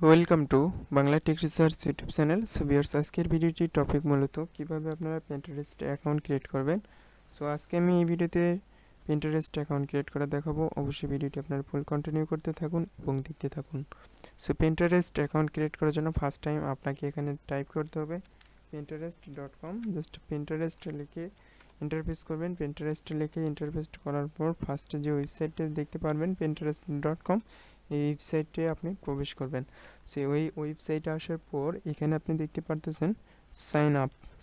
Welcome to Bangla tech research YouTube channel. So viewers, আজকের ভিডিওটি topic মূলত কিভাবে আপনারা পিন্টারেস্ট অ্যাকাউন্ট ক্রিয়েট করবেন। সো আজকে আমি এই ভিডিওতে পিন্টারেস্ট অ্যাকাউন্ট ক্রিয়েট করা দেখাবো। অবশ্যই ভিডিওটি আপনারা ফুল কন্টিনিউ করতে থাকুন এবং দেখতে থাকুন। সো পিন্টারেস্ট অ্যাকাউন্ট ক্রিয়েট করার জন্য ফার্স্ট টাইম আপনাকে এখানে টাইপ করতে হবে pinterest.com। জাস্ট পিন্টারেস্ট লিখে ইন্টারফেস করবেন। পিন্টারেস্ট লিখে ইন্টারফেস করার পর ফার্স্টে যে ওয়েবসাইটটি দেখতে পারবেন pinterest.com, এই ওয়েবসাইটে আপনি প্রবেশ করবেন। ওই ওয়েবসাইটে আসার পর এখানে আপনি দেখতে পারতেছেন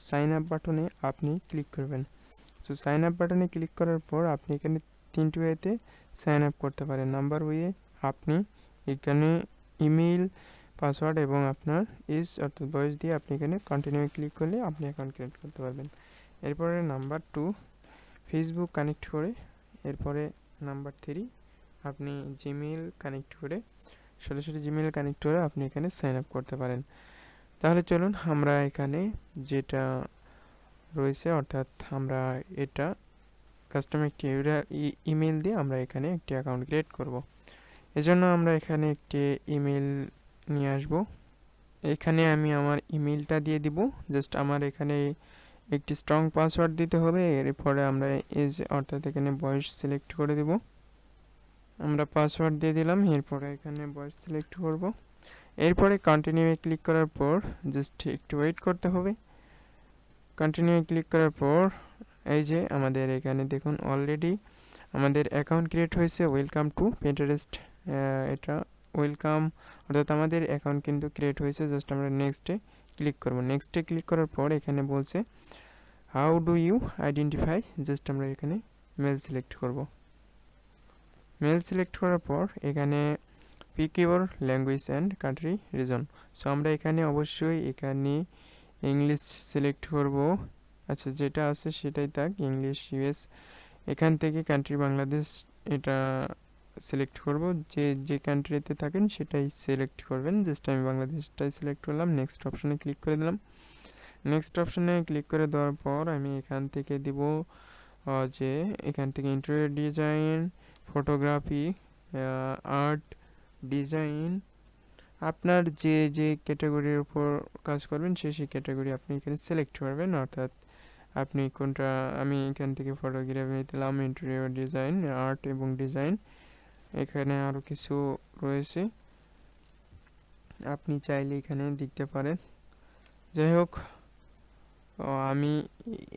সাইন আপ বাটনে আপনি ক্লিক করবেন। সো সাইন আপ বাটনে ক্লিক করার পর আপনি এখানে তিনটি ওয়েতে সাইন আপ করতে পারেন। নাম্বার ওয়ে, আপনি এখানে ইমেইল, পাসওয়ার্ড এবং আপনার এজ অর্থাৎ বয়স দিয়ে আপনি এখানে কন্টিনিউ ক্লিক করলে আপনি অ্যাকাউন্ট ক্রিয়েট করতে পারবেন। এরপরে নাম্বার 2, ফেসবুক কানেক্ট করে। এরপরে নাম্বার 3, আপনি জিমেইল কানেক্ট করে, সরাসরি জিমেইল কানেক্ট করে আপনি এখানে সাইন আপ করতে পারেন। তাহলে চলুন আমরা এখানে যেটা রয়েছে, অর্থাৎ আমরা এটা কাস্টমার একটি ইমেল দিয়ে আমরা এখানে একটি অ্যাকাউন্ট ক্রিয়েট করব। এজন্য আমরা এখানে একটি ইমেল নিয়ে আসব। এখানে আমি আমার ইমেলটা দিয়ে দিব। জাস্ট আমার এখানে একটি স্ট্রং পাসওয়ার্ড দিতে হবে। এরপরে আমরা এজ অর্থাৎ এখানে বয়স সিলেক্ট করে দেব। আমরা পাসওয়ার্ড দিয়ে দিলাম। এরপরে এখানে বয়স সিলেক্ট করব। এরপরে কন্টিনিউ ক্লিক করার পর জাস্ট একটু ওয়েট করতে হবে। কন্টিনিউ ক্লিক করার পর এই যে আমাদের এখানে দেখুন অলরেডি আমাদের অ্যাকাউন্ট ক্রিয়েট হয়েছে। ওয়েলকাম টু পিন্টারেস্ট, এটা ওয়েলকাম, অর্থাৎ আমাদের অ্যাকাউন্ট কিন্তু ক্রিয়েট হয়েছে। জাস্ট আমরা নেক্সটে ক্লিক করব। নেক্সটে ক্লিক করার পর এখানে বলছে how do you identify, just আমরা এখানে মেল সিলেক্ট করব। মেল সিলেক্ট করার পর এখানে pick your language and country region. So আমরা এখানে অবশ্যই এখানে ইংলিশ সিলেক্ট করব। আচ্ছা, যেটা আছে সেটাই থাক, ইংলিশ ইউএস। এখান থেকে কান্ট্রি বাংলাদেশ এটা সিলেক্ট করব। যে কান্ট্রিতে থাকেন সেটাই সিলেক্ট করবেন। জাস্ট আমি বাংলাদেশটাই সিলেক্ট করলাম। নেক্সট অপশনে ক্লিক করে দিলাম। নেক্সট অপশনে ক্লিক করে দেওয়ার পর আমি এখান থেকে দিব যে এখান থেকে interior design, photography, art, design, আপনার যে ক্যাটাগরির উপর কাজ করবেন সেই ক্যাটাগরি আপনি এখানে সিলেক্ট করবেন। অর্থাৎ আপনি কোনটা, আমি এখান থেকে ফটোগ্রাফি দিলাম, ইন্টেরিয়র ডিজাইন, আর্ট এবং ডিজাইন। এখানে আরও কিছু রয়েছে, আপনি চাইলে এখানে দেখতে পারেন। যাই হোক, আমি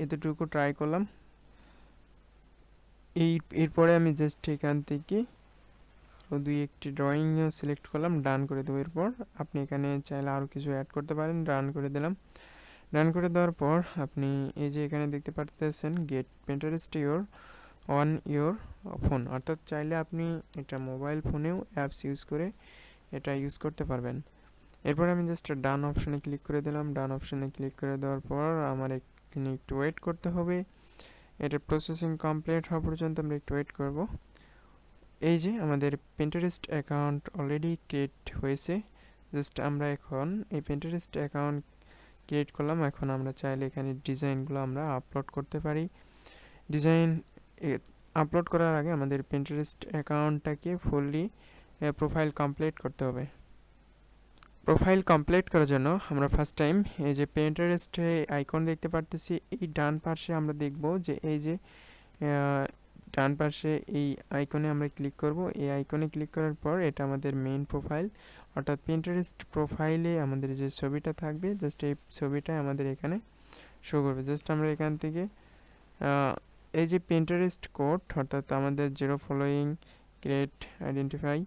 এতটুকু ট্রাই করলাম। এরপরে আমি জাস্ট এখান থেকে দুই একটি ড্রয়িং সিলেক্ট করলাম, ডান করে দেবো। এরপর আপনি এখানে চাইলে আরও কিছু অ্যাড করতে পারেন। ডান করে দিলাম। ডান করে দেওয়ার পর আপনি এই যে এখানে দেখতে পারতেছেন get Pinterest on your phone, অর্থাৎ চাইলে আপনি এটা মোবাইল ফোনেও অ্যাপস ইউজ করে এটা ইউজ করতে পারবেন। এরপর আমি জাস্ট ডান অপশনে ক্লিক করে দিলাম। ডান অপশনে ক্লিক করে দেওয়ার পর আমার এখানে একটু ওয়েট করতে হবে। এটা প্রসেসিং কমপ্লিট হওয়া পর্যন্ত আমরা একটু ওয়েট করব। এই যে আমাদের পিন্টারেস্ট অ্যাকাউন্ট অলরেডি ক্রিয়েট হয়েছে। জাস্ট আমরা এখন এই পিন্টারেস্ট অ্যাকাউন্ট ক্রিয়েট করলাম। এখন আমরা চাইলে এখানে ডিজাইনগুলো আমরা আপলোড করতে পারি। ডিজাইন আপলোড করার আগে আমাদের পিন্টারেস্ট অ্যাকাউন্টটাকে ফুললি প্রোফাইল কমপ্লিট করতে হবে। প্রোফাইল কমপ্লিট করার জন্য আমরা ফার্স্ট টাইম এই যে পিন্টারেস্টে আইকন দেখতে পারতেছি, এই ডান পাশে আমরা দেখব যে এই যে ডান পাশে এই আইকনে আমরা ক্লিক করব। এই আইকনে ক্লিক করার পর এটা আমাদের মেইন প্রোফাইল, অর্থাৎ পিন্টারেস্ট প্রোফাইলে আমাদের যে ছবিটা থাকবে জাস্ট এই ছবিটাই আমাদের এখানে শো করবে। জাস্ট আমরা এখান থেকে এই যে পিন্টারেস্ট কোড, অর্থাৎ আমাদের zero following create identify,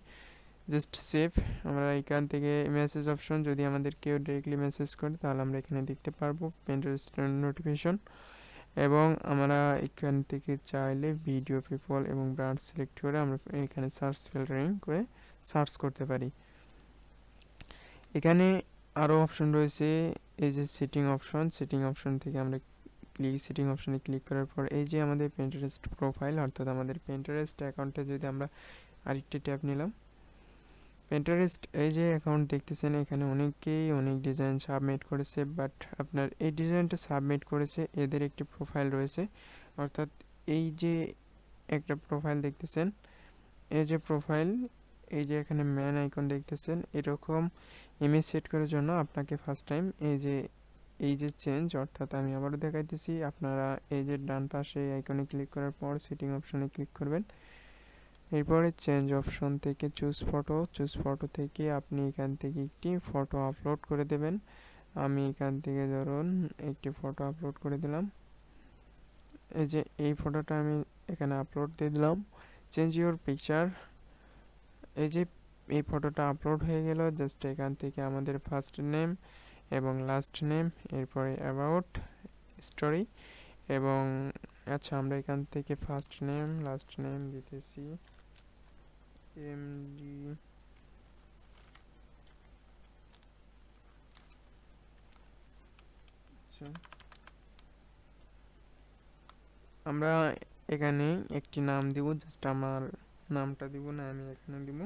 just save. আমরা এখান থেকে মেসেজ অপশন, যদি আমাদের কেউ ডিরেক্টলি মেসেজ করে তাহলে আমরা এখানে দেখতে পারবো পিন্টারেস্ট নোটিফিকেশন। এবং আমরা এখান থেকে চাইলে ভিডিও, পিপল এবং ব্র্যান্ড সিলেক্ট করে আমরা এখানে সার্চ ফিল্টারিং করে সার্চ করতে পারি। এখানে আরও অপশন রয়েছে, এই যে সেটিং অপশন থেকে আমরা সেটিং অপশনে ক্লিক করার পর এই যে আমাদের পিন্টারেস্ট প্রোফাইল, অর্থাৎ আমাদের পিন্টারেস্ট অ্যাকাউন্টে যদি আমরা আরেকটি ট্যাব নিলাম, পিন্টারেস্ট এই যে অ্যাকাউন্ট দেখতেছেন এখানে অনেকেই অনেক ডিজাইন সাবমিট করেছে, বাট আপনার এই ডিজাইনটা সাবমিট করেছে এদের একটি প্রোফাইল রয়েছে। অর্থাৎ এই যে একটা প্রোফাইল দেখতেছেন, এই যে প্রোফাইল, এই যে এখানে ম্যান আইকন দেখতেছেন, এরকম ইমেজ সেট করার জন্য আপনাকে ফার্স্ট টাইম এই যে চেঞ্জ, অর্থাৎ আমি আবারও দেখাইতেছি, আপনারা এই যে ডান পাশে আইকনে ক্লিক করার পর সেটিং অপশনে ক্লিক করবেন। এরপরে চেঞ্জ অপশন থেকে চুজ ফটো থেকে আপনি এখান থেকে একটি ফটো আপলোড করে দেবেন। আমি এখান থেকে ধরুন একটি ফটো আপলোড করে দিলাম। এই যে এই ফটোটা আমি এখানে আপলোড দিয়ে দিলাম। চেঞ্জ ইউর পিকচার, এই যে এই ফটোটা আপলোড হয়ে গেল। জাস্ট এখান থেকে আমাদের ফার্স্ট নেম এবং লাস্ট নেম, এরপরে অ্যাবাউট স্টোরি এবং আচ্ছা আমরা এখান থেকে ফার্স্ট নেম লাস্ট নেম দিতেছি এমডি। আচ্ছা আমরা এখানে একটি নাম দিব, জাস্ট আমার নামটা দিব না, আমি এখানে দিব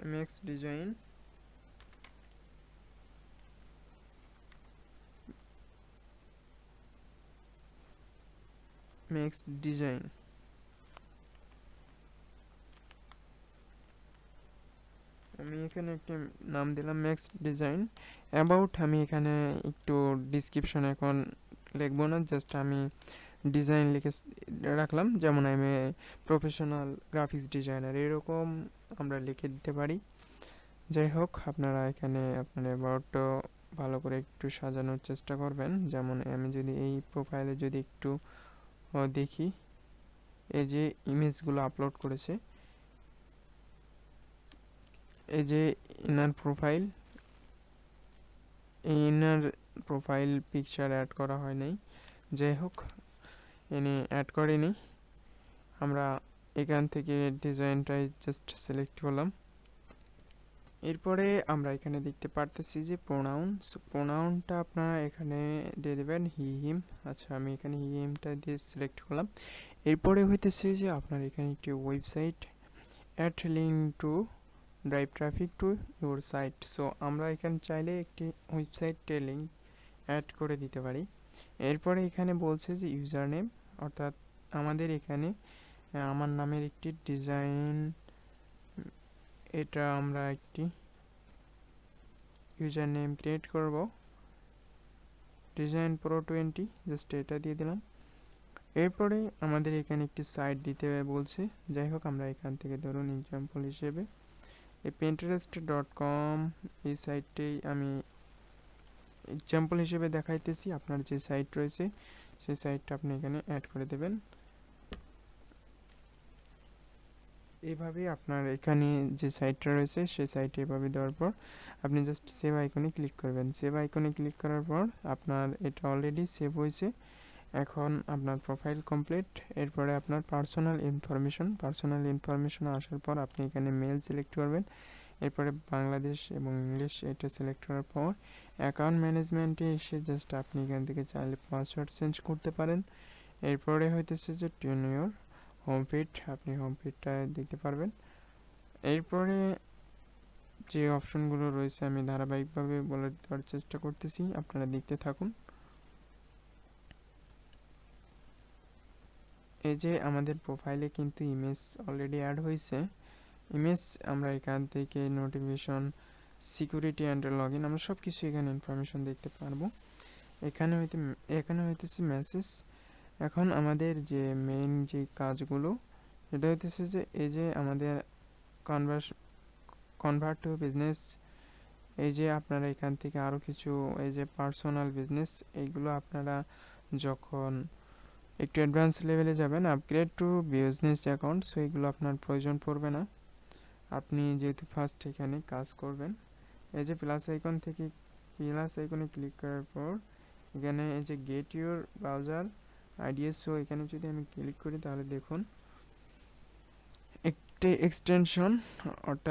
এমএক্স ডিজাইন। ম্যাক্স ডিজাইন, আমি এখানে একটি নাম দিলাম ম্যাক্স ডিজাইন। অ্যাবাউট আমি এখানে একটু ডিসক্রিপশন এখন লিখবো না, জাস্ট আমি ডিজাইন লিখে রাখলাম, যেমন আমি প্রফেশনাল গ্রাফিক্স ডিজাইনার, এরকম আমরা লিখে দিতে পারি। যাই হোক, আপনারা এখানে আপনার অ্যাবাউটটা ভালো করে একটু সাজানোর চেষ্টা করবেন। যেমন আমি যদি এই প্রোফাইলে যদি একটু দেখি, এই যে ইমেজগুলো আপলোড করেছে, এই যে ইনার প্রোফাইল, এই ইনার প্রোফাইল পিকচার অ্যাড করা হয় নাই। যাই হোক, এনে অ্যাড করিনি। আমরা এখান থেকে ডিজাইনটাই জাস্ট সিলেক্ট করলাম। এরপরে আমরা এখানে দেখতে পারতেছি যে প্রোনাউনটা আপনারা এখানে দিয়ে দেবেন হি হিম। আচ্ছা আমি এখানে হি হিমটা দিয়ে সিলেক্ট করলাম। এরপরে হইতেছে যে আপনার এখানে একটি website add link to drive traffic to your site. So আমরা এখানে চাইলে একটি ওয়েবসাইটের লিঙ্ক অ্যাড করে দিতে পারি। এরপরে এখানে বলছে যে ইউজার নেম, অর্থাৎ আমাদের এখানে আমার নামের একটি ডিজাইন, এটা আমরা একটি ইউজার নেম ক্রিয়েট করব, ডিজাইন প্রো 20, জাস্ট এটা দিয়ে দিলাম। এরপরে আমাদের এখানে একটি সাইট দিতে বলছে। যাই হোক, আমরা এখান থেকে ধরুন এক্সাম্পল হিসেবে এই pinterest.com এই সাইটটি আমি এক্সাম্পল হিসেবে দেখাইতেছি। আপনার যে সাইট রয়েছে সেই সাইটটা আপনি এখানে অ্যাড করে দেবেন। এইভাবে আপনার এখানে যে সাইটটা রয়েছে সেই সাইটে এভাবে দেওয়ার পর আপনি জাস্ট সেভ আইকনে ক্লিক করবেন। সেভ আইকনে ক্লিক করার পর আপনার এটা অলরেডি সেভ হয়েছে। এখন আপনার প্রোফাইল কমপ্লিট। এরপরে আপনার পার্সোনাল ইনফরমেশন আসার পর আপনি এখানে মেল সিলেক্ট করবেন। এরপরে বাংলাদেশ এবং ইংলিশ এটা সিলেক্ট করার পর অ্যাকাউন্ট ম্যানেজমেন্টে এসে জাস্ট আপনি এখান থেকে চাইলে পাসওয়ার্ড চেঞ্জ করতে পারেন। এরপরে হইতেছে যে টিউন ইউর হোম ফিড, আপনি হোম ফিডটা দিতে পারবেন। এরপরে যে অপশনগুলো রয়েছে আমি ধারাবাহিকভাবে বলে দেওয়ার চেষ্টা করতেছি, আপনারা দেখতে থাকুন। এই যে আমাদের প্রোফাইলে কিন্তু ইমেজ অলরেডি অ্যাড হয়েছে। ইমেজ আমরা এখান থেকে notification, security and log in, আমরা সব কিছু এখানে ইনফরমেশন দেখতে পারবো। এখানে হইতেছে মেসেজ। এখন আমাদের যে মেইন যে কাজগুলো এটা হইতেছে যে এই যে আমাদের কনভার্ট টু বিজনেস, এই যে আপনারা এখান থেকে আরও কিছু এই যে পার্সোনাল বিজনেস, এইগুলো আপনারা যখন একটু অ্যাডভান্স লেভেলে যাবেন, upgrade to business account, so এইগুলো আপনার প্রয়োজন পড়বে না, আপনি যেহেতু ফার্স্ট এখানে কাজ করবেন। এই যে প্লাস আইকনে ক্লিক করার পর এখানে এই যে get your browser IDs, so এখানে যদি আমি ক্লিক করি তাহলে দেখুন একটি এক্সটেনশন, অর্থাৎ